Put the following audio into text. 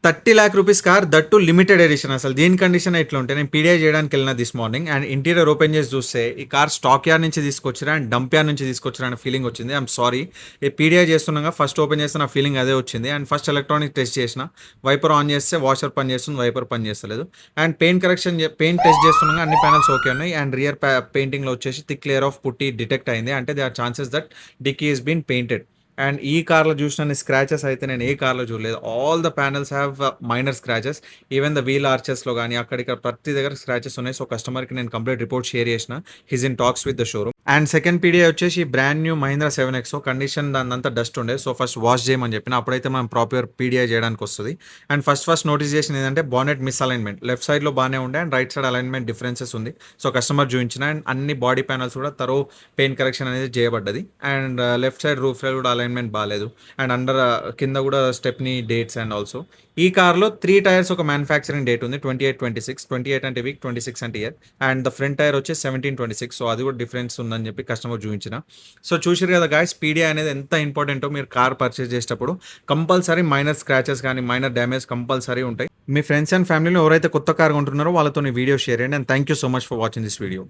30 lakh rupees car that too limited edition. అసలు దీని condition ఎట్లా ఉంటే నేను పీడిఐ చేయడానికి వెళ్ళిన this morning and interior open చేసి చూస్తే ఈ కార్ స్టాక్ యార్డ్ నుంచి తీసుకొచ్చిరా అండ్ డంప్ యార్డ్ నుంచి తీసుకొచ్చిరా అనే ఫీలింగ్ వచ్చింది. ఐఎమ్ సారీ, ఈ పీడిఐ చేస్తున్నాగా ఫస్ట్ ఓపెన్ చేస్తే నా ఫీలింగ్ అదే వచ్చింది. అండ్ ఫస్ట్ ఎలక్ట్రానిక్ టెస్ట్ చేసిన, వైపర్ ఆన్ చేస్తే వాషర్ పని చేస్తుంది, వైపర్ పని చేస్తలేదు. అండ్ పెయింట్ టెస్ట్ చేస్తున్నాగా అన్ని ప్యానల్స్ ఓకే ఉన్నాయి. అండ్ రియర్ పెయింటింగ్లో వచ్చేసి thick layer of putty detect అయింది. అంటే they are chances that dickey is been painted. And ఈ కార్లో చూసిన స్క్రాచెస్ అయితే నేను ఏ కార్లో చూడలేదు. All the panels have minor scratches. Even the wheel ఆర్చెస్లో కానీ అక్కడిక్కడ ప్రతి దగ్గర స్క్రాచెస్ ఉన్నాయి. సో కస్టమర్కి నేను కంప్లీట్ రిపోర్ట్ షేర్ చేసిన. His in talks with the showroom. And second PDI వచ్చేసి brand new Mahindra 7X condition దానంతా డస్ట్ ఉండే. సో ఫస్ట్ వాష్ చేయమని చెప్పిన, అప్పుడైతే మనం ప్రాపర్ పీడిఐ చేయడానికి వస్తుంది. అండ్ ఫస్ట్ నోటీస్ చేసిన ఏంటంటే బానెట్ మిస్ అలైన్మెంట్ లెఫ్ట్ సైడ్లో బాగానే ఉండే and right side alignment differences ఉంది. సో కస్టమర్ చూపించిన అండ్ అన్ని బాడీ ప్యానల్స్ కూడా తరో పెయింట్ కరెక్షన్ అనేది చేయబడ్డది. And left side roof side కూడా అలైన్మెంట్ బాగాలేదు. అండ్ అండర్ కింద కూడా స్టెప్నీ డేట్స్. అండ్ ఆల్సో ఈ కార్లో 3 టైర్స్ ఒక మ్యానుఫ్యాక్చరింగ్ డేట్ ఉంది, 28/26. 28 అంటే వీక్, 26 అంటే year. And the front tyre వచ్చి 17/26. సో అది కూడా డిఫరెన్స్ ఉందని చెప్పి కస్టమర్ చూపించిన. సో చూసారు కదా గాయ్స్, పీడిఐ అనేది ఎంత ఇంపార్టెంటో. మీరు కార్ పర్చేస్ చేసేటప్పుడు కంపల్సరీ మైనర్ స్క్రాచెస్ కానీ మైనర్ డ్యామేజ్ కంపల్సరీ ఉంటాయి. మీ ఫ్రెండ్స్ అండ్ ఫ్యామిలీలో ఎవరైతే కొత్త కార్ కొంటున్నారో వాళ్ళతో వీడియో షేర్ చేయండి. And thank you so much for watching this video.